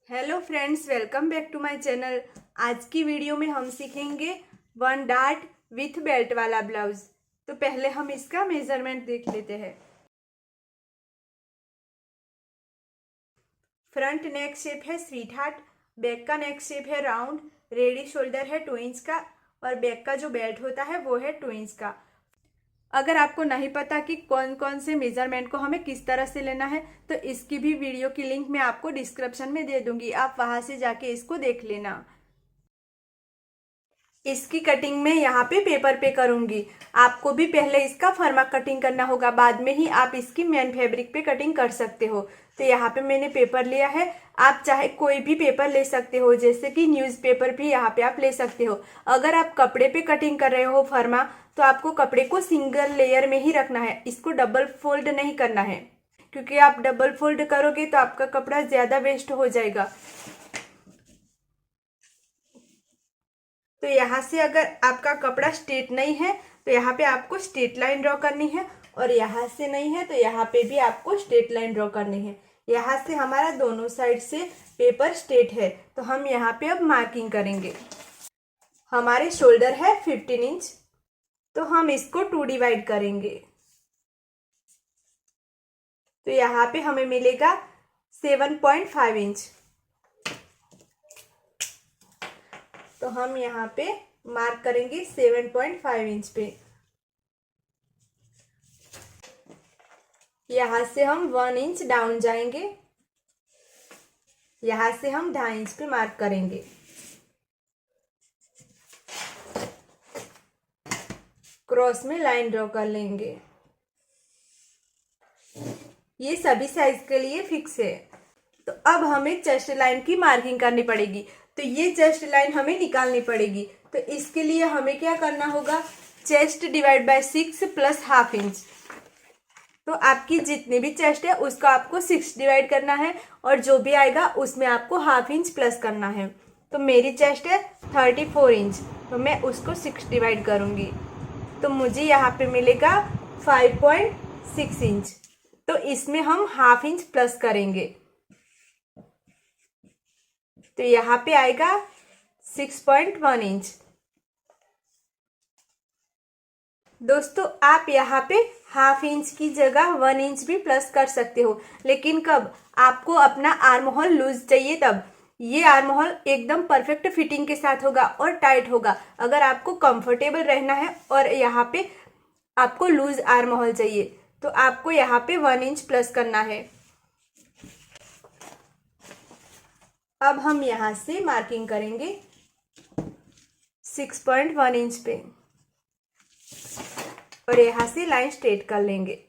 Hello friends, welcome back to my channel. आज की video में हम सीखेंगे वन डार्ट विथ बेल्ट वाला ब्लाउज। तो पहले हम इसका मेजरमेंट देख लेते हैं। फ्रंट नेक शेप है स्वीट हार्ट, बैक का नेक शेप है राउंड, रेडी शोल्डर है 2 इंच का और बैक का जो बेल्ट होता है वो है 2 इंच का। अगर आपको नहीं पता कि कौन कौन से मेजरमेंट को हमें किस तरह से लेना है तो इसकी भी वीडियो की लिंक मैं आपको डिस्क्रिप्शन में दे दूंगी, आप वहां से जाके इसको देख लेना। इसकी कटिंग मैं यहाँ पे पेपर पे करूंगी। आपको भी पहले इसका फर्मा कटिंग करना होगा, बाद में ही आप इसकी मेन फैब्रिक पे कटिंग कर सकते हो। तो यहाँ पे मैंने पेपर लिया है, आप चाहे कोई भी पेपर ले सकते हो, जैसे कि न्यूज़पेपर भी यहाँ पे आप ले सकते हो। अगर आप कपड़े पे कटिंग कर रहे हो फर्मा तो आपको कपड़े को सिंगल लेयर में ही रखना है, इसको डबल फोल्ड नहीं करना है, क्योंकि आप डबल फोल्ड करोगे तो आपका कपड़ा ज्यादा वेस्ट हो जाएगा। तो यहाँ से अगर आपका कपड़ा स्ट्रेट नहीं है तो यहाँ पे आपको स्ट्रेट लाइन ड्रॉ करनी है, और यहाँ से नहीं है तो यहाँ पे भी आपको स्ट्रेट लाइन ड्रॉ करनी है। यहाँ से हमारा दोनों साइड से पेपर स्ट्रेट है तो हम यहाँ पे अब मार्किंग करेंगे। हमारे शोल्डर है 15 इंच, तो हम इसको 2 डिवाइड करेंगे। तो यहाँ पे हमें मिलेगा 7.5 इंच। तो हम यहाँ पे मार्क करेंगे 7.5 इंच पे। यहाँ से हम 1 इंच डाउन जाएंगे, यहाँ से हम 2.5 इंच पे मार्क करेंगे। क्रॉस में लाइन ड्रॉ कर लेंगे। ये सभी साइज के लिए फिक्स है। तो अब हमें चेस्ट लाइन की मार्किंग करनी पड़ेगी, तो ये चेस्ट लाइन हमें निकालनी पड़ेगी। तो इसके लिए हमें क्या करना होगा, chest divide by 6 plus half inch. तो आपकी जितनी भी चेस्ट है उसका आपको 6 डिवाइड करना है, और जो भी आएगा उसमें आपको हाफ इंच प्लस करना है। तो मेरी चेस्ट है 34 इंच, तो मैं उसको 6 डिवाइड करूंगी, तो मुझे यहाँ पे मिलेगा 5.6 इंच। तो इसमें हम हाफ इंच प्लस करेंगे, तो यहाँ पे आएगा 6.1 इंच। दोस्तों, आप यहाँ पे हाफ इंच की जगह 1 इंच भी प्लस कर सकते हो, लेकिन कब आपको अपना आर्म होल लूज चाहिए तब। ये आर्म होल एकदम परफेक्ट फिटिंग के साथ होगा और टाइट होगा। अगर आपको कंफर्टेबल रहना है और यहाँ पे आपको लूज आर्म होल चाहिए तो आपको यहाँ पे 1 इंच प्लस करना है। अब हम यहाँ से मार्किंग करेंगे 6.1 इंच पे, और यहाँ से लाइन स्ट्रेट कर लेंगे।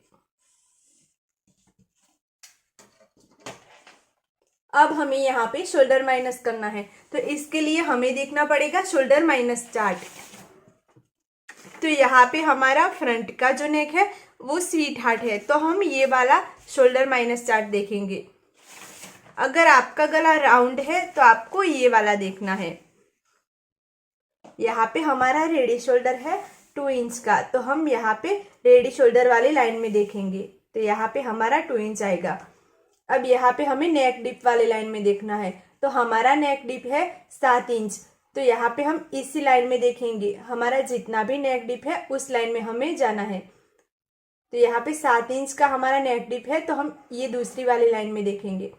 अब हमें यहाँ पे शोल्डर माइनस करना है, तो इसके लिए हमें देखना पड़ेगा शोल्डर माइनस चार्ट। तो यहाँ पे हमारा फ्रंट का जो नेक है वो स्वीट हार्ट है, तो हम ये वाला शोल्डर माइनस चार्ट देखेंगे। अगर आपका गला राउंड है तो आपको ये वाला देखना है। यहाँ पे हमारा रेडी शोल्डर है 2 इंच का, तो हम यहाँ पे रेडी शोल्डर वाली लाइन में देखेंगे, तो यहाँ पे हमारा 2 इंच आएगा। अब यहाँ पे हमें नेक डिप वाले लाइन में देखना है, तो हमारा नेक डिप है 7 इंच, तो यहाँ पे हम इसी लाइन में देखेंगे। हमारा जितना भी नेक डिप है उस लाइन में हमें जाना है। तो यहाँ पे 7 इंच का हमारा नेक डिप है, तो हम ये दूसरी वाली लाइन में देखेंगे।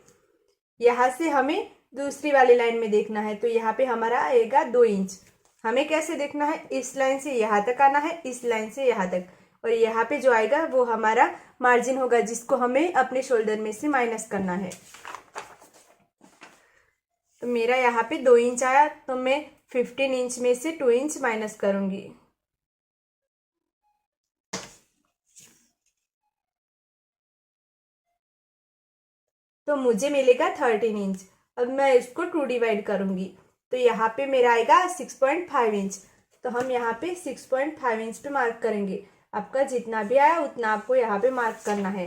यहाँ से हमें दूसरी वाली लाइन में देखना है, तो यहाँ पे हमारा आएगा 2 इंच। हमें कैसे देखना है, इस लाइन से यहाँ तक आना है, इस लाइन से यहाँ तक, और यहाँ पे जो आएगा वो हमारा मार्जिन होगा, जिसको हमें अपने शोल्डर में से माइनस करना है। तो मेरा यहाँ पे 2 इंच आया, तो मैं 15 इंच में से 2 इंच माइनस करूंगी। तो मुझे मिलेगा 13 इंच। अब मैं इसको 2 डिवाइड करूंगी, तो यहाँ पे मेरा आएगा 6.5 इंच। तो हम यहाँ पे 6.5 इंच पे मार्क करेंगे। आपका जितना भी आया उतना आपको यहाँ पे मार्क करना है।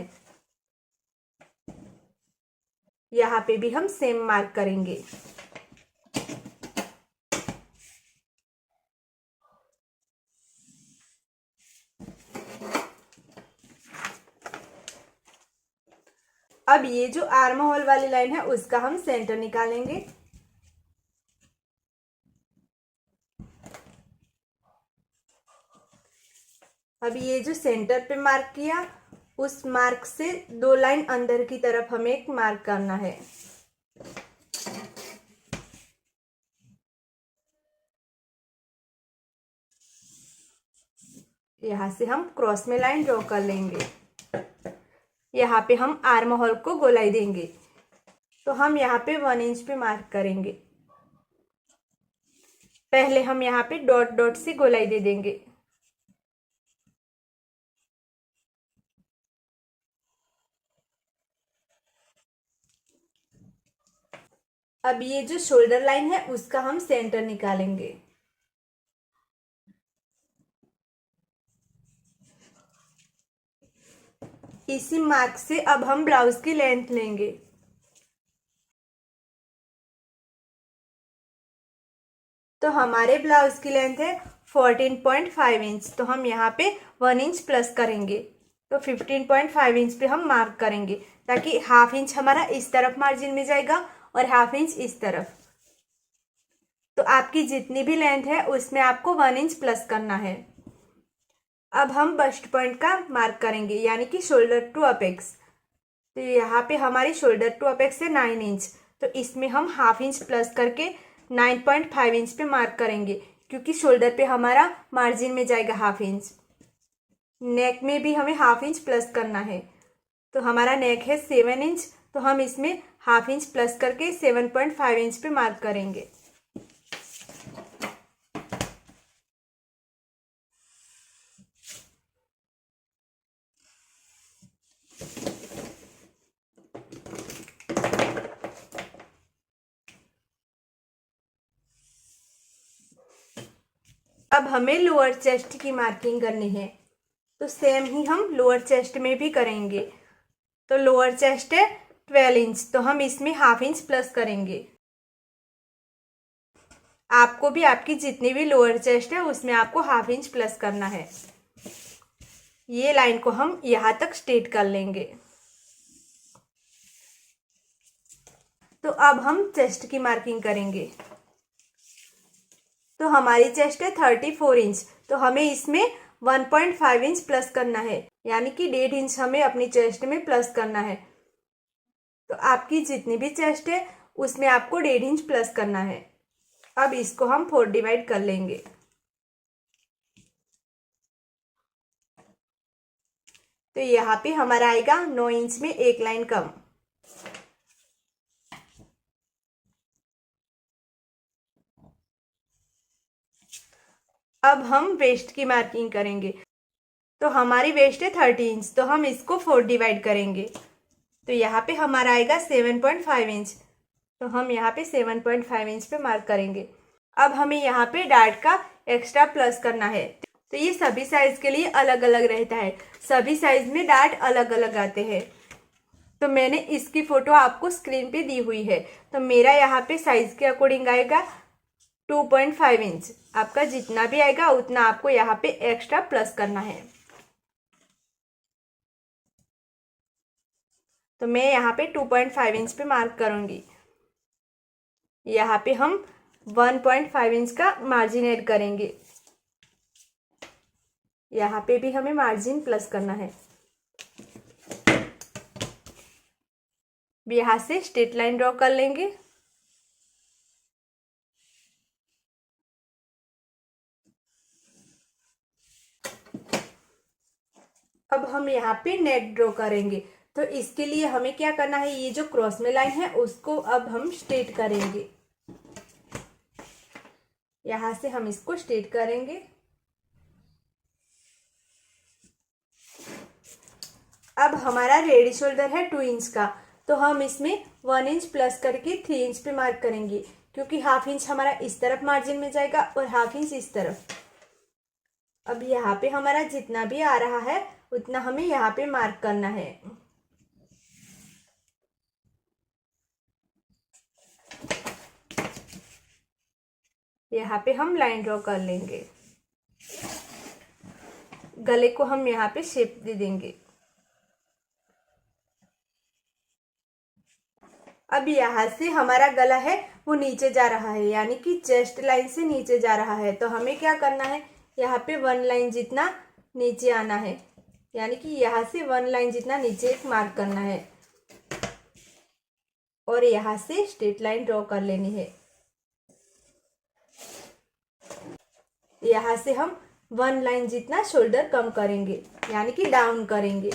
यहाँ पे भी हम सेम मार्क करेंगे। अब अब ये जो आर्म होल वाली लाइन है उसका हम सेंटर निकालेंगे। अब ये जो सेंटर पे मार्क किया उस मार्क से 2 लाइन अंदर की तरफ हमें एक मार्क करना है। यहाँ से हम क्रॉस में लाइन ड्रॉ कर लेंगे। यहाँ पे हम आर्म होल को गोलाई देंगे। तो हम यहाँ पे 1 इंच पे मार्क करेंगे। पहले हम यहाँ पे डॉट डॉट से गोलाई दे देंगे। अब ये जो शोल्डर लाइन है उसका हम सेंटर निकालेंगे। इसी मार्क से अब हम ब्लाउज की लेंथ लेंगे। तो हमारे ब्लाउज की लेंथ है 14.5 इंच। तो हम यहाँ पे 1 इंच प्लस करेंगे। तो 15.5 इंच पे हम मार्क करेंगे ताकि ½ इंच हमारा इस तरफ मार्जिन में जाएगा और ½ इंच इस तरफ। तो आपकी जितनी भी लेंथ है उसमें आपको 1 इंच प्लस करना है। अब हम बस्ट पॉइंट का मार्क करेंगे यानी कि शोल्डर टू अपेक्स। तो यहाँ पे हमारी शोल्डर टू अपेक्स है 9 इंच। तो इसमें हम ½ इंच प्लस करके 9.5 इंच पे मार्क करेंगे क्योंकि शोल्डर पे हमारा मार्जिन में जाएगा ½ इंच। नेक में भी हमें ½ इंच प्लस करना है। तो हमारा नेक है 7 इंच। तो हम इसमें ½ इंच प्लस करके 7.5 इंच पे मार्क करेंगे। अब हमें लोअर चेस्ट की मार्किंग करनी है। तो सेम ही हम लोअर चेस्ट में भी करेंगे। तो लोअर चेस्ट है 12 इंच। तो हम इसमें ½ इंच प्लस करेंगे। आपको भी आपकी जितनी भी लोअर चेस्ट है उसमें आपको ½ इंच प्लस करना है। ये लाइन को हम यहाँ तक स्ट्रेट कर लेंगे। तो अब हम चेस्ट की मार्किंग करेंगे। तो हमारी चेस्ट है 34 इंच। तो हमें इसमें 1.5 इंच प्लस करना है यानी कि 1.5 इंच हमें अपनी चेस्ट में प्लस करना है। तो आपकी जितनी भी चेस्ट है उसमें आपको 1.5 इंच प्लस करना है। अब इसको हम 4 डिवाइड कर लेंगे। तो यहाँ पे हमारा आएगा 9 इंच में एक लाइन कम। अब हम वेस्ट की मार्किंग करेंगे। तो हमारी वेस्ट है 30 इंच। तो हम इसको 4 डिवाइड करेंगे। तो यहाँ पे हमारा आएगा 7.5 इंच। तो हम यहाँ पे 7.5 इंच पे मार्क करेंगे। अब हमें यहाँ पे डार्ट का एक्स्ट्रा प्लस करना है। तो ये सभी साइज के लिए अलग अलग रहता है। सभी साइज में डार्ट अलग अलग आते हैं। तो मैंने इसकी फोटो आपको स्क्रीन पे दी हुई है। तो मेरा यहाँ पे साइज के अकॉर्डिंग आएगा 2.5 इंच। आपका जितना भी आएगा उतना आपको यहाँ पे एक्स्ट्रा प्लस करना है। तो मैं यहाँ पे 2.5 इंच पे मार्क करूंगी। यहाँ पे हम 1.5 इंच का मार्जिन ऐड करेंगे। यहाँ पे भी हमें मार्जिन प्लस करना है। यहाँ से स्ट्रेट लाइन ड्रॉ कर लेंगे। अब हम यहाँ पे नेक ड्रॉ करेंगे। तो इसके लिए हमें क्या करना है, ये जो क्रॉस में लाइन है उसको अब हम स्ट्रेट करेंगे। यहाँ से हम इसको स्ट्रेट करेंगे। अब हमारा रेडी शोल्डर है 2 इंच का। तो हम इसमें 1 इंच प्लस करके 3 इंच पे मार्क करेंगे क्योंकि ½ इंच हमारा इस तरफ मार्जिन में जाएगा और ½ इंच इस तरफ। अब यहाँ पे हमारा जितना भी आ रहा है उतना हमें यहाँ पे मार्क करना है। यहाँ पे हम लाइन ड्रॉ कर लेंगे। गले को हम यहाँ पे शेप दे देंगे। अब यहाँ से हमारा गला है वो नीचे जा रहा है, यानी कि चेस्ट लाइन से नीचे जा रहा है। तो हमें क्या करना है, यहाँ पे 1 लाइन जितना नीचे आना है, यानी कि यहाँ से 1 लाइन जितना नीचे एक मार्क करना है और यहाँ से स्ट्रेट लाइन ड्रॉ कर लेनी है। यहाँ से हम 1 लाइन जितना शोल्डर कम करेंगे, यानी कि डाउन करेंगे।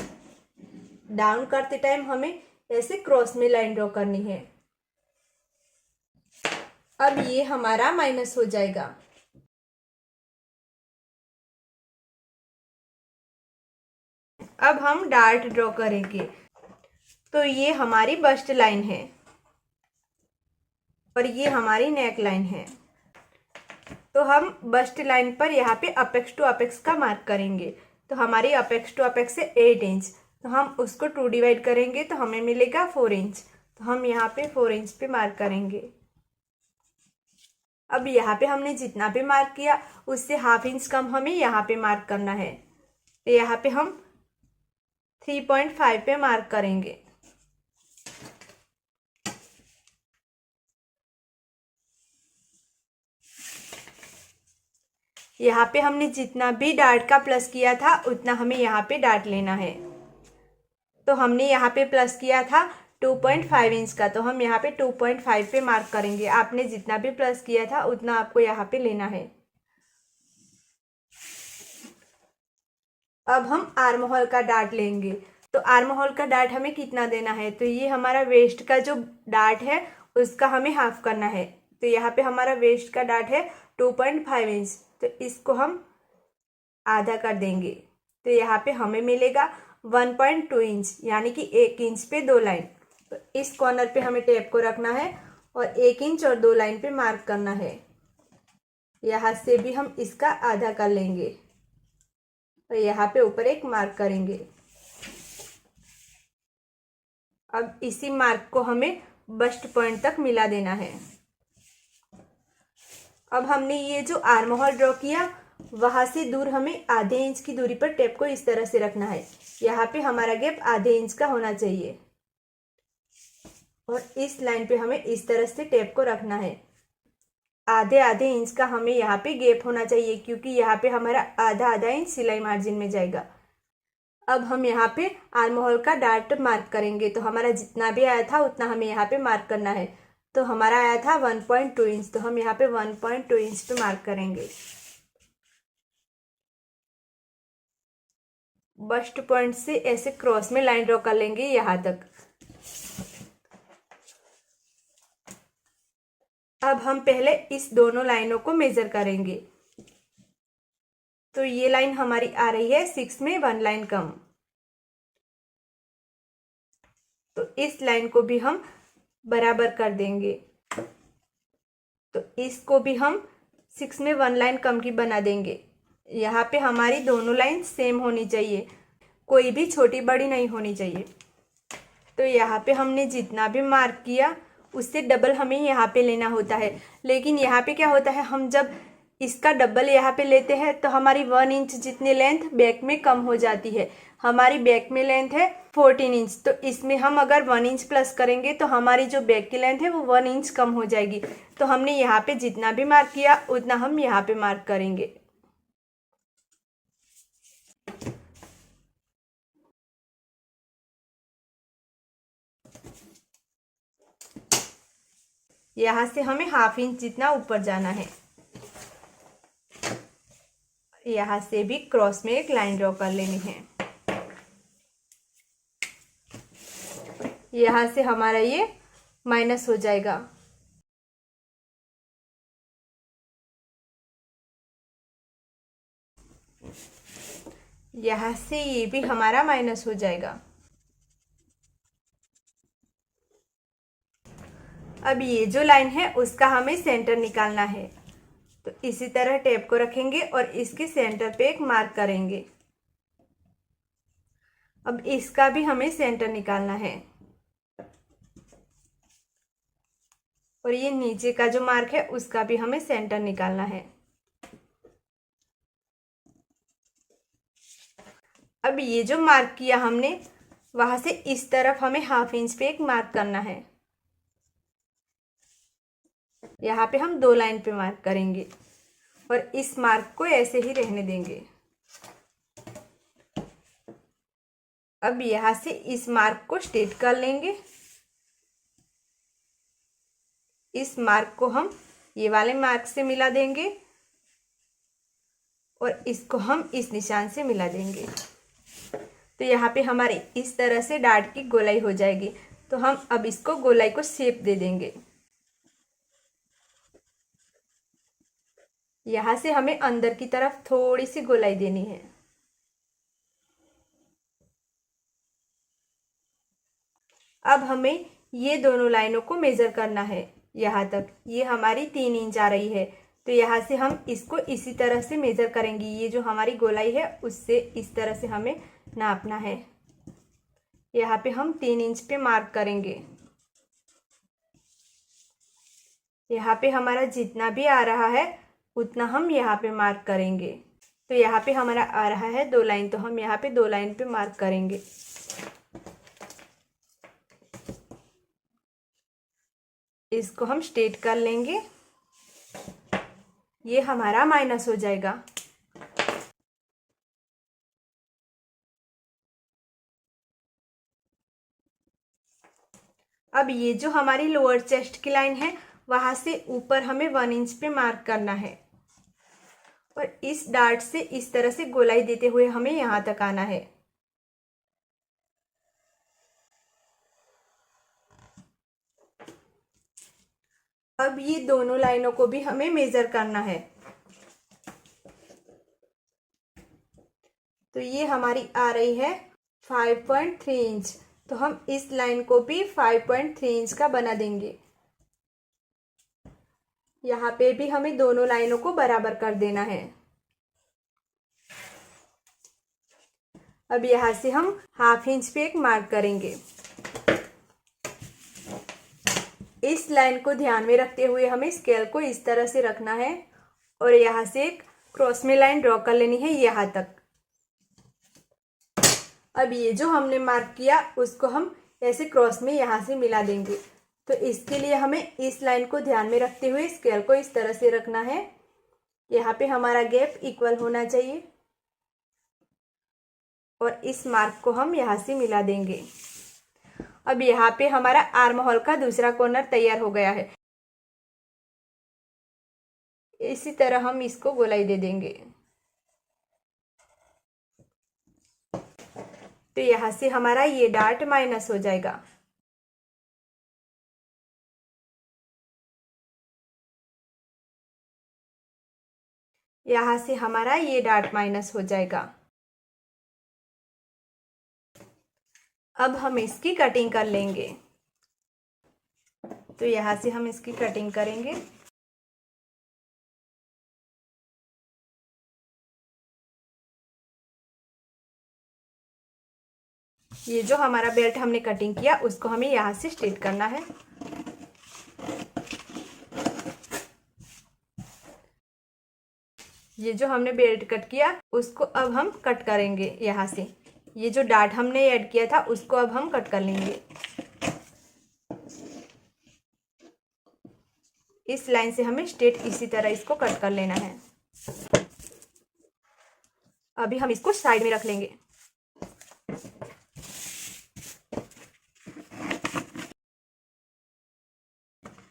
डाउन करते टाइम हमें ऐसे क्रॉस में लाइन ड्रॉ करनी है। अब ये हमारा माइनस हो जाएगा। अब हम डार्ट ड्रॉ करेंगे। तो ये हमारी बस्ट लाइन है और ये हमारी नेक लाइन है। तो हम बस्ट लाइन पर यहाँ पे अपेक्स टू अपेक्स का मार्क करेंगे। तो हमारी अपेक्स टू अपेक्स है 8 इंच, तो हम उसको 2 डिवाइड करेंगे तो हमें मिलेगा 4 इंच। तो हम यहाँ पे 4 इंच पे मार्क करेंगे। अब यहाँ पे हमने जितना भी मार्क किया उससे हाफ इंच कम हमें यहाँ पे मार्क करना है। तो यहाँ पे हम 3.5 पे मार्क करेंगे। यहाँ पे हमने जितना भी डार्ट का प्लस किया था उतना हमें यहाँ पे डार्ट लेना है। तो हमने यहाँ पे प्लस किया था 2.5 इंच का, तो हम यहाँ पे 2.5 पे मार्क करेंगे। आपने जितना भी प्लस किया था उतना आपको यहाँ पे लेना है। अब हम आर्म होल का डार्ट लेंगे। तो आर्म होल का डार्ट हमें कितना देना है, तो ये हमारा वेस्ट का जो डार्ट है उसका हमें हाफ करना है। तो यहाँ पे हमारा वेस्ट का डार्ट है 2.5 इंच, तो इसको हम आधा कर देंगे। तो यहाँ पे हमें मिलेगा 1.2 इंच, यानी कि 1 इंच पे 2 लाइन। तो इस कॉर्नर पे हमें टेप को रखना है और 1 इंच और 2 लाइन पे मार्क करना है। यहाँ से भी हम इसका आधा कर लेंगे और यहाँ पे ऊपर एक मार्क करेंगे। अब इसी मार्क को हमें बस्ट पॉइंट तक मिला देना है। अब हमने ये जो आर्म होल ड्रॉ किया वहां से दूर हमें आधे इंच की दूरी पर टेप को इस तरह से रखना है। यहाँ पे हमारा गैप आधे इंच का होना चाहिए और इस लाइन पे हमें इस तरह से टेप को रखना है। आधे आधे इंच का हमें यहाँ पे गैप होना चाहिए, क्योंकि यहाँ पे हमारा आधा आधा इंच सिलाई मार्जिन में जाएगा। अब हम यहाँ पे आर्म होल का डार्ट मार्क करेंगे। तो हमारा जितना भी आया था उतना हमें यहाँ पे मार्क करना है। तो हमारा आया था 1.2 इंच, तो हम यहाँ पे 1.2 इंच पे मार्क करेंगे। बस्ट पॉइंट से ऐसे क्रॉस में लाइन ड्रॉ कर लेंगे यहाँ तक। अब हम पहले इस दोनों लाइनों को मेजर करेंगे। तो ये लाइन हमारी आ रही है 6 में 1 लाइन कम। तो इस लाइन को भी हम बराबर कर देंगे। तो इसको भी हम 6 में 1 लाइन कम की बना देंगे। यहाँ पे हमारी दोनों लाइन सेम होनी चाहिए, कोई भी छोटी बड़ी नहीं होनी चाहिए। तो यहाँ पे हमने जितना भी मार्क किया उससे डबल हमें यहाँ पे लेना होता है। लेकिन यहाँ पे क्या होता है, हम जब इसका डबल यहाँ पे लेते हैं तो हमारी 1 इंच जितनी लेंथ बैक में कम हो जाती है। हमारी बैक में लेंथ है 14 इंच, तो इसमें हम अगर 1 इंच प्लस करेंगे तो हमारी जो बैक की लेंथ है वो 1 इंच कम हो जाएगी। तो हमने यहाँ पे जितना भी मार्क किया उतना हम यहाँ पे मार्क करेंगे। यहाँ से हमें हाफ इंच जितना ऊपर जाना है। यहाँ से भी क्रॉस में एक लाइन ड्रॉ कर लेनी है। यहाँ से हमारा ये माइनस हो जाएगा। यहाँ से ये भी हमारा माइनस हो जाएगा। अब ये जो लाइन है उसका हमें सेंटर निकालना है। तो इसी तरह टेप को रखेंगे और इसके सेंटर पे एक मार्क करेंगे। अब इसका भी हमें सेंटर निकालना है और ये नीचे का जो मार्क है उसका भी हमें सेंटर निकालना है। अब ये जो मार्क किया हमने वहां से इस तरफ हमें हाफ इंच पे एक मार्क करना है। यहाँ पे हम 2 लाइन पे मार्क करेंगे और इस मार्क को ऐसे ही रहने देंगे। अब यहाँ से इस मार्क को स्ट्रेट कर लेंगे। इस मार्क को हम ये वाले मार्क से मिला देंगे और इसको हम इस निशान से मिला देंगे। तो यहाँ पे हमारे इस तरह से डार्ट की गोलाई हो जाएगी। तो हम अब इसको गोलाई को शेप दे देंगे। यहाँ से हमें अंदर की तरफ थोड़ी सी गोलाई देनी है। अब हमें ये दोनों लाइनों को मेज़र करना है। यहाँ तक ये हमारी 3 इंच आ रही है, तो यहाँ से हम इसको इसी तरह से मेज़र करेंगे। ये जो हमारी गोलाई है उससे इस तरह से हमें नापना है। यहाँ पे हम 3 इंच पे मार्क करेंगे। यहाँ पे हमारा जितना भी आ रहा है उतना हम यहाँ पे मार्क करेंगे। तो यहाँ पे हमारा आ रहा है 2 लाइन, तो हम यहाँ पे 2 लाइन पे मार्क करेंगे। इसको हम स्ट्रेट कर लेंगे। ये हमारा माइनस हो जाएगा। अब ये जो हमारी लोअर चेस्ट की लाइन है वहां से ऊपर हमें 1 इंच पे मार्क करना है और इस डार्ट से इस तरह से गोलाई देते हुए हमें यहाँ तक आना है। अब ये दोनों लाइनों को भी हमें मेजर करना है। तो ये हमारी आ रही है 5.3 इंच, तो हम इस लाइन को भी 5.3 इंच का बना देंगे। यहाँ पे भी हमें दोनों लाइनों को बराबर कर देना है। अब यहाँ से हम 1/2 इंच पे एक मार्क करेंगे। इस लाइन को ध्यान में रखते हुए हमें स्केल को इस तरह से रखना है और यहाँ से एक क्रॉस में लाइन ड्रॉ कर लेनी है यहाँ तक। अब ये जो हमने मार्क किया उसको हम ऐसे क्रॉस में यहाँ से मिला देंगे। तो इसके लिए हमें इस लाइन को ध्यान में रखते हुए स्केल को इस तरह से रखना है। यहाँ पे हमारा गैप इक्वल होना चाहिए और इस मार्क को हम यहाँ से मिला देंगे। अब यहाँ पे हमारा आर्म होल का दूसरा कॉर्नर तैयार हो गया है। इसी तरह हम इसको गोलाई दे देंगे। तो यहाँ से हमारा ये डार्ट माइनस हो जाएगा। यहाँ से हमारा ये डार्ट माइनस हो जाएगा। अब हम इसकी कटिंग कर लेंगे। तो यहाँ से हम इसकी कटिंग करेंगे। ये जो हमारा बेल्ट हमने कटिंग किया उसको हमें यहाँ से स्ट्रेट करना है। ये जो हमने बेल्ट कट किया उसको अब हम कट करेंगे। यहाँ से ये जो डार्ट हमने ऐड किया था उसको अब हम कट कर लेंगे। इस लाइन से हमें स्ट्रेट इसी तरह इसको कट कर लेना है। अभी हम इसको साइड में रख लेंगे।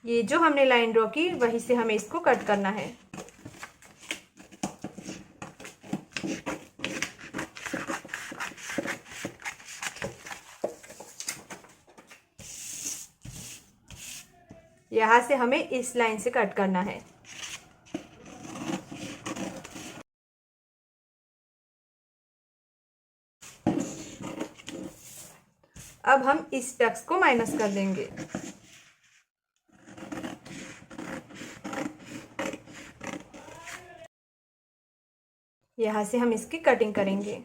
ये जो हमने लाइन ड्रॉ की वहीं से हमें इसको कट करना है। यहाँ से हमें इस लाइन से कट करना है। अब हम इस टक्स को माइनस कर देंगे। यहाँ से हम इसकी कटिंग करेंगे।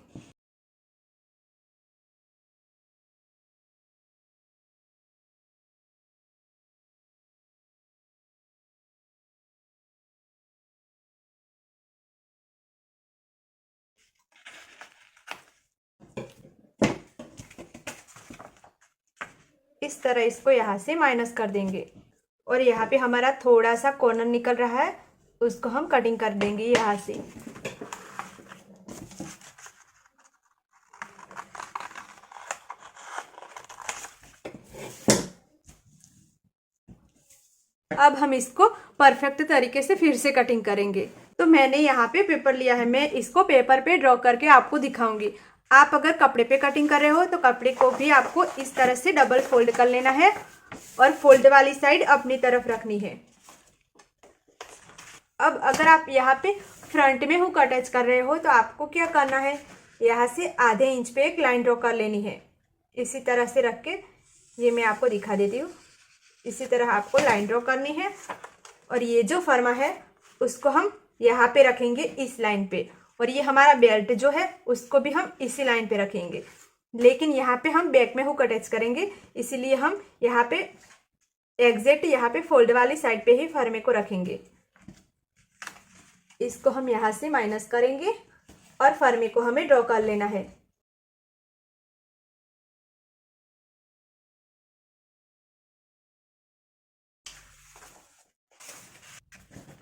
इस तरह इसको यहाँ से माइनस कर देंगे। और यहाँ पे हमारा थोड़ा सा कॉर्नर निकल रहा है, उसको हम कटिंग कर देंगे यहाँ से। अब हम इसको परफेक्ट तरीके से फिर से कटिंग करेंगे। तो मैंने यहाँ पे पेपर लिया है, मैं इसको पेपर पे ड्रॉ करके आपको दिखाऊंगी। आप अगर कपड़े पे कटिंग कर रहे हो तो कपड़े को भी आपको इस तरह से डबल फोल्ड कर लेना है और फोल्ड वाली साइड अपनी तरफ रखनी है। अब अगर आप यहाँ पे फ्रंट में हुक अटैच कर रहे हो तो आपको क्या करना है, यहाँ से आधे इंच पे एक लाइन ड्रॉ कर लेनी है। इसी तरह से रख के ये मैं आपको दिखा देती हूँ। इसी तरह आपको लाइन ड्रॉ करनी है और ये जो फर्मा है उसको हम यहाँ पे रखेंगे इस लाइन पे, और ये हमारा बेल्ट जो है उसको भी हम इसी लाइन पे रखेंगे। लेकिन यहाँ पे हम बैक में हुक अटैच करेंगे, इसीलिए हम यहाँ पे एग्जैक्ट यहाँ पे फोल्ड वाली साइड पे ही फर्मे को रखेंगे। इसको हम यहाँ से माइनस करेंगे और फर्मे को हमें ड्रॉ कर लेना है।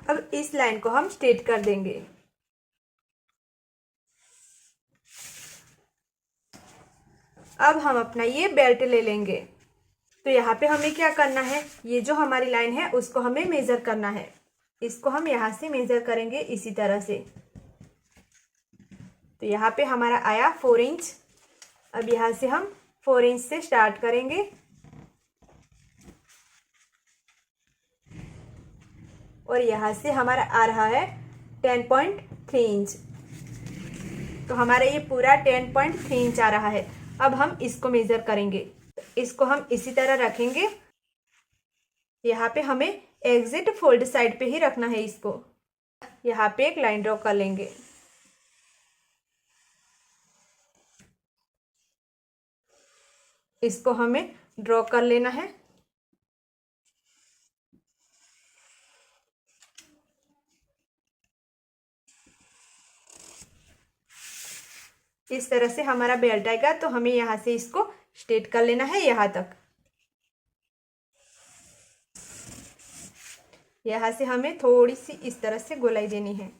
अब इस लाइन को हम स्ट्रेट कर देंगे। अब हम अपना ये बेल्ट ले लेंगे। तो यहाँ पे हमें क्या करना है, ये जो हमारी लाइन है उसको हमें मेजर करना है। इसको हम यहाँ से मेजर करेंगे इसी तरह से। तो यहाँ पे हमारा आया 4 इंच। अब यहाँ से हम 4 इंच से स्टार्ट करेंगे और यहाँ से हमारा आ रहा है 10.3 इंच। तो हमारा ये पूरा 10.3 इंच आ रहा है। अब हम इसको मेजर करेंगे। इसको हम इसी तरह रखेंगे। यहाँ पे हमें एग्जैक्ट फोल्ड साइड पे ही रखना है इसको। यहाँ पे एक लाइन ड्रॉ कर लेंगे। इसको हमें ड्रॉ कर लेना है। इस तरह से हमारा बेल्ट आएगा। तो हमें यहाँ से इसको स्ट्रेट कर लेना है यहाँ तक। यहाँ से हमें थोड़ी सी इस तरह से गोलाई देनी है।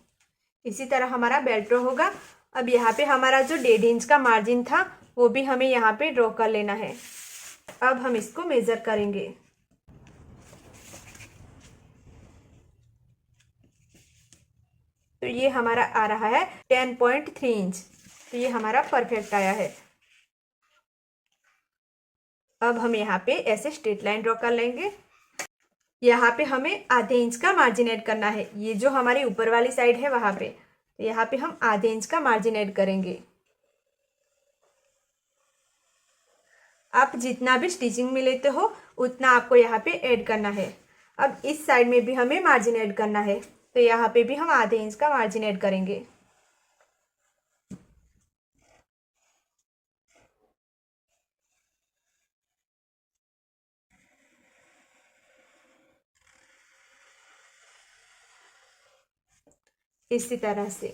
इसी तरह हमारा बेल्ट ड्रॉ होगा। अब यहाँ पे हमारा जो 1.5 इंच का मार्जिन था वो भी हमें यहाँ पे ड्रॉ कर लेना है। अब हम इसको मेजर करेंगे। तो ये हमारा आ रहा है 10.3 इंच। तो ये हमारा परफेक्ट आया है। अब हम यहाँ पे ऐसे स्ट्रेट लाइन ड्रॉ कर लेंगे। यहाँ पे हमें आधे इंच का मार्जिन ऐड करना है। ये जो हमारी ऊपर वाली साइड है वहाँ पे, तो यहाँ पे हम आधे इंच का मार्जिन ऐड करेंगे। आप जितना भी स्टिचिंग में लेते हो उतना आपको यहाँ पे ऐड करना है। अब इस साइड में भी हमें मार्जिन ऐड करना है। तो यहाँ पे भी हम आधे इंच का मार्जिन ऐड करेंगे। इसी तरह से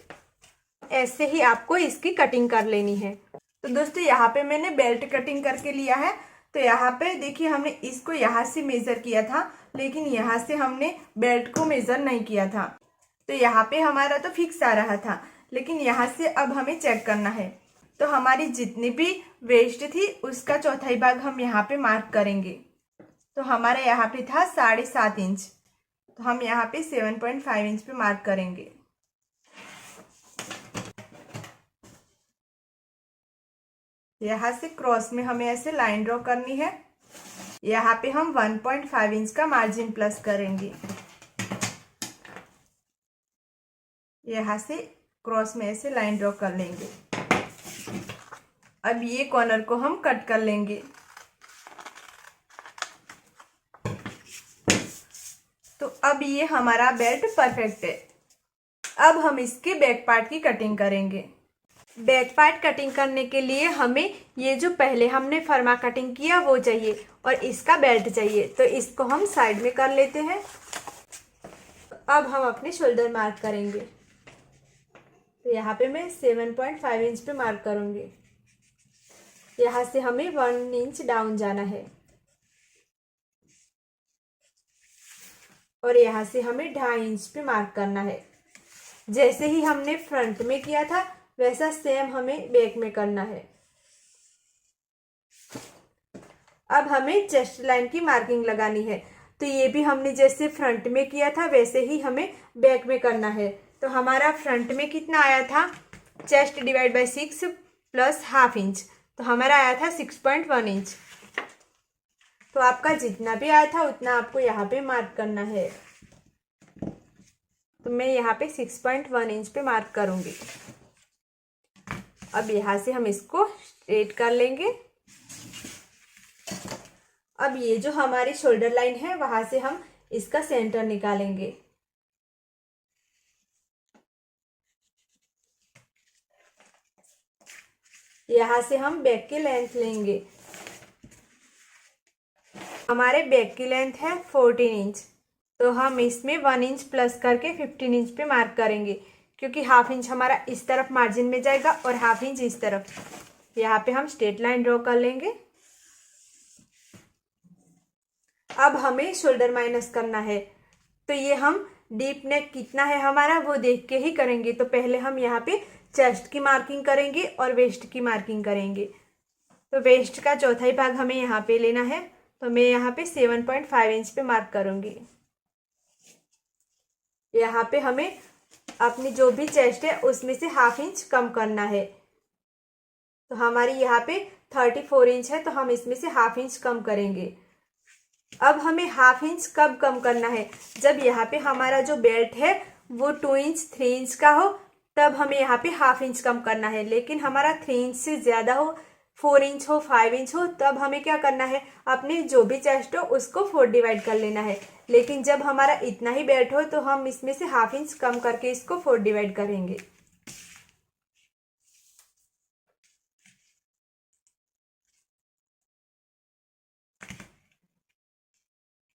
ऐसे ही आपको इसकी कटिंग कर लेनी है। तो दोस्तों यहाँ पे मैंने बेल्ट कटिंग करके लिया है। तो यहाँ पे देखिए हमने इसको यहाँ से मेज़र किया था, लेकिन यहाँ से हमने बेल्ट को मेज़र नहीं किया था। तो यहाँ पे हमारा तो फिक्स आ रहा था, लेकिन यहाँ से अब हमें चेक करना है। तो हमारी जितनी भी वेस्ट थी उसका चौथाई भाग हम यहाँ पे मार्क करेंगे। तो हमारा यहाँ पे था 7.5 इंच, तो हम यहाँ पे 7.5 इंच पे मार्क करेंगे। यहाँ से क्रॉस में हमें ऐसे लाइन ड्रॉ करनी है। यहाँ पे हम 1.5 इंच का मार्जिन प्लस करेंगे। यहाँ से क्रॉस में ऐसे लाइन ड्रॉ कर लेंगे। अब ये कॉर्नर को हम कट कर लेंगे। तो अब ये हमारा बेल्ट परफेक्ट है। अब हम इसके बैक पार्ट की कटिंग करेंगे। बैक पार्ट कटिंग करने के लिए हमें ये जो पहले हमने फर्मा कटिंग किया वो चाहिए और इसका बेल्ट चाहिए। तो इसको हम साइड में कर लेते हैं। अब हम अपने शोल्डर मार्क करेंगे। तो यहाँ पे मैं 7.5 इंच पे मार्क करूँगी। यहाँ से हमें 1 इंच डाउन जाना है। और यहाँ से हमें 2.5 इंच पे मार्क करना है। जैसे ही हमने फ्रंट में किया था वैसा सेम हमें बैक में करना है। अब हमें चेस्ट लाइन की मार्किंग लगानी है। तो ये भी हमने जैसे फ्रंट में किया था वैसे ही हमें बैक में करना है। तो हमारा फ्रंट में कितना आया था, chest divide by 6 plus ½ inch, तो हमारा आया था 6.1 इंच। तो आपका जितना भी आया था उतना आपको यहाँ पे मार्क करना है। तो मैं यहाँ पे 6.1 इंच पे मार्क करूँगी। अब यहाँ से हम इसको स्ट्रेट कर लेंगे। अब ये जो हमारी शोल्डर लाइन है वहां से हम इसका सेंटर निकालेंगे। यहाँ से हम बैक की लेंथ लेंगे। हमारे बैक की लेंथ है 14 इंच, तो हम इसमें 1 इंच प्लस करके 15 इंच पे मार्क करेंगे, क्योंकि ½ इंच हमारा इस तरफ मार्जिन में जाएगा और ½ इंच इस तरफ। यहाँ पे हम स्ट्रेट लाइन ड्रॉ कर लेंगे। अब हमें शोल्डर माइनस करना है, तो ये हम डीप नेक कितना है हमारा वो देख के ही करेंगे। तो पहले हम यहाँ पे चेस्ट की मार्किंग करेंगे और वेस्ट की मार्किंग करेंगे। तो वेस्ट का चौथाई भाग हमें यहाँ पे लेना है, तो मैं यहाँ पे 7.5 इंच पे मार्क करूँगी। यहाँ पे हमें अपनी जो भी चेस्ट है उसमें से ½ इंच कम करना है। तो हमारी यहाँ पे 34 इंच है, तो हम इसमें से ½ इंच कम करेंगे। अब हमें ½ इंच कब कम करना है, जब यहाँ पे हमारा जो बेल्ट है वो 2 इंच 3 इंच का हो, तब हमें यहाँ पे ½ इंच कम करना है। लेकिन हमारा 3 इंच से ज़्यादा हो, 4 इंच हो, 5 इंच हो, तब हमें क्या करना है, अपने जो भी चेस्ट हो उसको 4 डिवाइड कर लेना है। लेकिन जब हमारा इतना ही बेल्ट हो तो हम इसमें से ½ इंच कम करके इसको 4 डिवाइड करेंगे।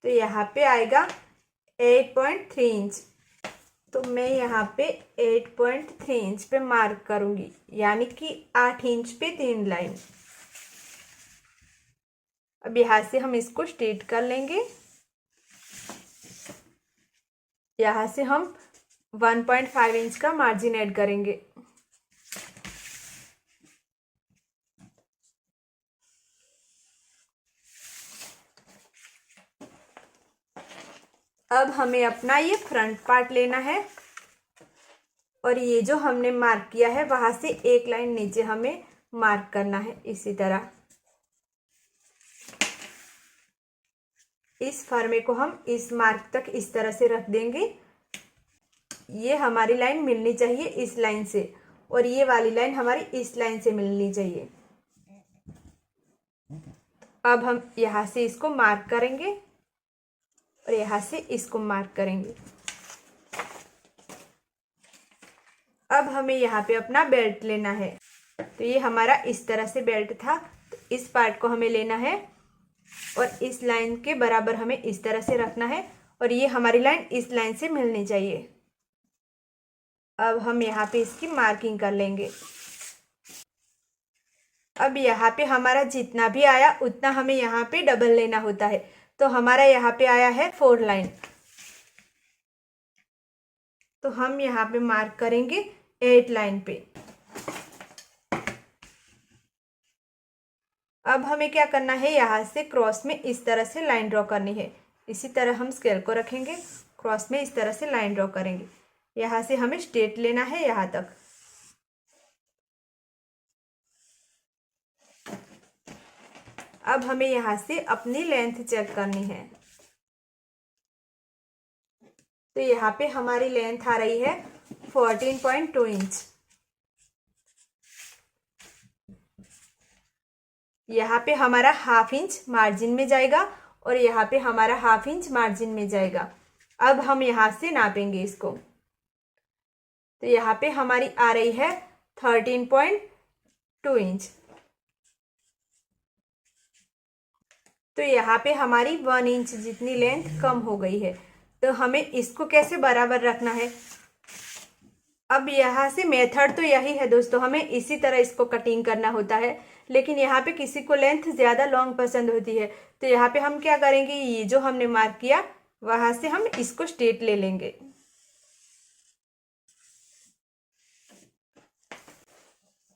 तो यहाँ पे आएगा 8.3 इंच। तो मैं यहाँ पे 8.3 इंच पे मार्क करूंगी, यानी कि 8 इंच पे 3 लाइन। अब यहाँ से हम इसको स्ट्रेट कर लेंगे। यहाँ से हम 1.5 इंच का मार्जिन ऐड करेंगे। अब हमें अपना ये फ्रंट पार्ट लेना है और ये जो हमने मार्क किया है वहां से एक लाइन नीचे हमें मार्क करना है। इसी तरह इस फरमे को हम इस मार्क तक इस तरह से रख देंगे। ये हमारी लाइन मिलनी चाहिए इस लाइन से, और ये वाली लाइन हमारी इस लाइन से मिलनी चाहिए। अब हम यहाँ से इसको मार्क करेंगे और यहाँ से इसको मार्क करेंगे। अब हमें यहाँ पे अपना बेल्ट लेना है। तो ये हमारा इस तरह से बेल्ट था, तो इस पार्ट को हमें लेना है और इस लाइन के बराबर हमें इस तरह से रखना है, और ये हमारी लाइन इस लाइन से मिलनी चाहिए। अब हम यहाँ पे इसकी मार्किंग कर लेंगे। अब यहाँ पे हमारा जितना भी आया उतना हमें यहाँ पे डबल लेना होता है। तो हमारा यहाँ पे आया है 4 लाइन, तो हम यहाँ पे मार्क करेंगे 8 लाइन पे। अब हमें क्या करना है, यहाँ से क्रॉस में इस तरह से लाइन ड्रॉ करनी है। इसी तरह हम स्केल को रखेंगे, क्रॉस में इस तरह से लाइन ड्रॉ करेंगे। यहाँ से हमें स्ट्रेट लेना है यहाँ तक। अब हमें यहाँ से अपनी लेंथ चेक करनी है। तो यहाँ पे हमारी लेंथ आ रही है 14.2 इंच। यहाँ पे हमारा ½ इंच मार्जिन में जाएगा और यहाँ पे हमारा ½ इंच मार्जिन में जाएगा। अब हम यहाँ से नापेंगे इसको। तो यहाँ पे हमारी आ रही है 13.2 इंच। तो यहाँ पे हमारी 1 इंच जितनी लेंथ कम हो गई है। तो हमें इसको कैसे बराबर रखना है, अब यहाँ से मेथड तो यही है दोस्तों, हमें इसी तरह इसको कटिंग करना होता है। लेकिन यहाँ पे किसी को लेंथ ज़्यादा लॉन्ग पसंद होती है, तो यहाँ पे हम क्या करेंगे, ये जो हमने मार्क किया वहां से हम इसको स्ट्रेट ले लेंगे।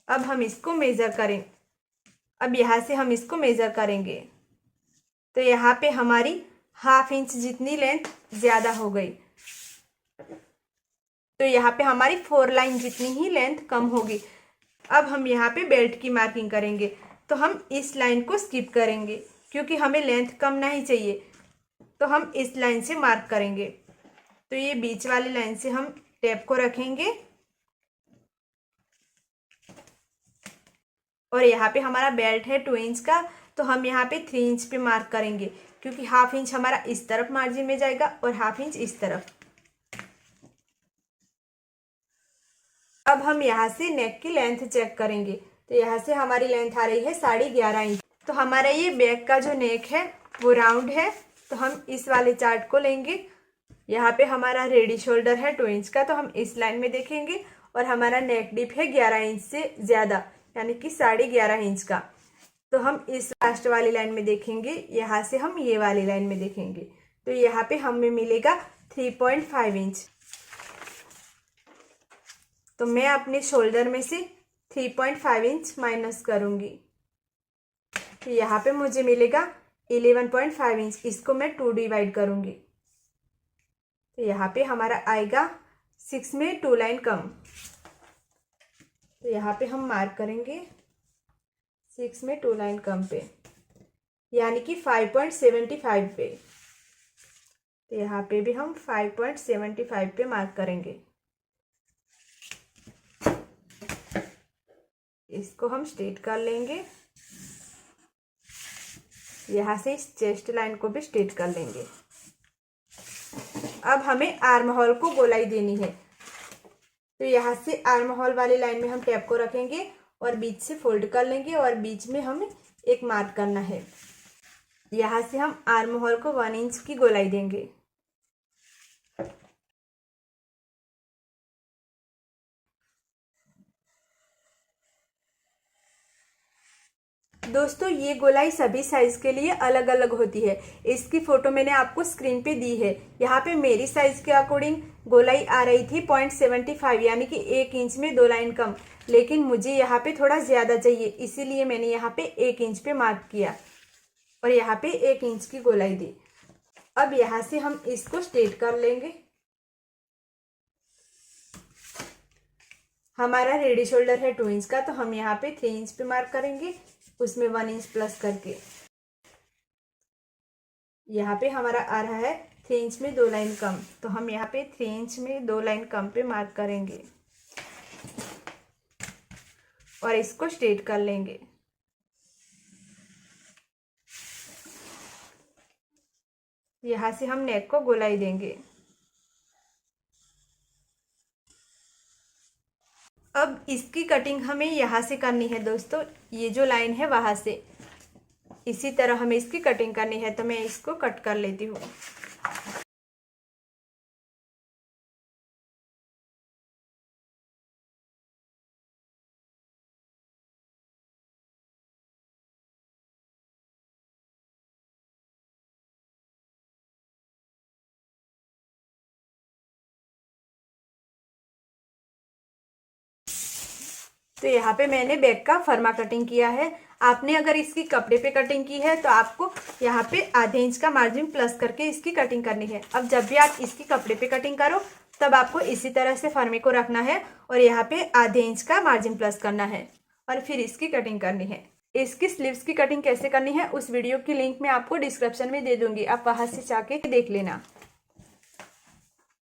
अब हम इसको मेजर करें। अब यहाँ से हम इसको मेजर करेंगे तो यहाँ पे हमारी 1/2 इंच जितनी लेंथ ज़्यादा हो गई, तो यहाँ पे हमारी 4 लाइन जितनी ही लेंथ कम होगी। अब हम यहाँ पे बेल्ट की मार्किंग करेंगे, तो हम इस लाइन को स्किप करेंगे क्योंकि हमें लेंथ कम नहीं चाहिए, तो हम इस लाइन से मार्क करेंगे। तो ये बीच वाली लाइन से हम टेप को रखेंगे और यहाँ पे हमारा बेल्ट है 2 इंच का, तो हम यहाँ पे 3 इंच पे मार्क करेंगे क्योंकि 1/2 इंच हमारा इस तरफ मार्जिन में जाएगा और 1/2 इंच इस तरफ। अब हम यहाँ से नेक की लेंथ चेक करेंगे, तो यहाँ से हमारी लेंथ आ रही है 11.5 इंच। तो हमारा ये बैक का जो नेक है वो राउंड है, तो हम इस वाले चार्ट को लेंगे। यहाँ पे हमारा रेडी शोल्डर है 2 इंच का, तो हम इस लाइन में देखेंगे और हमारा नेक डीप है 11 इंच से ज़्यादा, यानी कि 11.5 इंच का। तो हम इस लास्ट वाली लाइन में देखेंगे, यहाँ से हम ये वाली लाइन में देखेंगे, तो यहाँ पे हमें मिलेगा 3.5 इंच। तो मैं अपने शोल्डर में से 3.5 इंच माइनस करूँगी, तो यहाँ पे मुझे मिलेगा 11.5 इंच। इसको मैं 2 डिवाइड करूँगी, तो यहाँ पे हमारा आएगा 6 में 2 लाइन कम। तो यहाँ पे हम मार्क करेंगे 6 में 2 लाइन कम पे, यानी कि 5.75 पे। तो यहाँ पे भी हम 5.75 पे मार्क करेंगे। इसको हम स्ट्रेट कर लेंगे, यहाँ से इस चेस्ट लाइन को भी स्ट्रेट कर लेंगे। अब हमें आर्म होल को गोलाई देनी है, तो यहाँ से आर्म होल वाली लाइन में हम टेप को रखेंगे और बीच से फोल्ड कर लेंगे और बीच में हमें एक मार्क करना है। यहाँ से हम आर्म होल को 1 इंच की गोलाई देंगे। दोस्तों ये गोलाई सभी साइज के लिए अलग अलग होती है, इसकी फोटो मैंने आपको स्क्रीन पे दी है। यहाँ पे मेरी साइज के अकॉर्डिंग गोलाई आ रही थी 0.75, यानी कि 1 इंच में 2 लाइन कम, लेकिन मुझे यहाँ पे थोड़ा ज़्यादा चाहिए, इसीलिए मैंने यहाँ पे 1 इंच पे मार्क किया और यहाँ पे 1 इंच की गोलाई दी। अब यहाँ से हम इसको स्ट्रेट कर लेंगे। हमारा रेडी शोल्डर है 2 इंच का, तो हम यहाँ पे 3 इंच पे मार्क करेंगे, उसमें 1 इंच प्लस करके। यहाँ पे हमारा आ रहा है 3 इंच में 2 लाइन कम, तो हम यहाँ पे 3 इंच में 2 लाइन कम पे मार्क करेंगे और इसको स्ट्रेट कर लेंगे। यहाँ से हम नेक को गोलाई देंगे। अब इसकी कटिंग हमें यहाँ से करनी है दोस्तों, ये जो लाइन है वहाँ से इसी तरह हमें इसकी कटिंग करनी है, तो मैं इसको कट कर लेती हूँ। तो यहाँ पे मैंने बैक का फर्मा कटिंग किया है। आपने अगर इसकी कपड़े पे कटिंग की है तो आपको यहाँ पे आधे इंच का मार्जिन प्लस करके इसकी कटिंग करनी है। अब जब भी आप इसकी कपड़े पे कटिंग करो तब आपको इसी तरह से फर्मे को रखना है और यहाँ पे आधे इंच का मार्जिन प्लस करना है और फिर इसकी कटिंग करनी है। इसकी स्लीव्स की कटिंग कैसे करनी है उस वीडियो की लिंक मैं आपको डिस्क्रिप्शन में दे दूंगी, आप वहाँ से जाके देख लेना।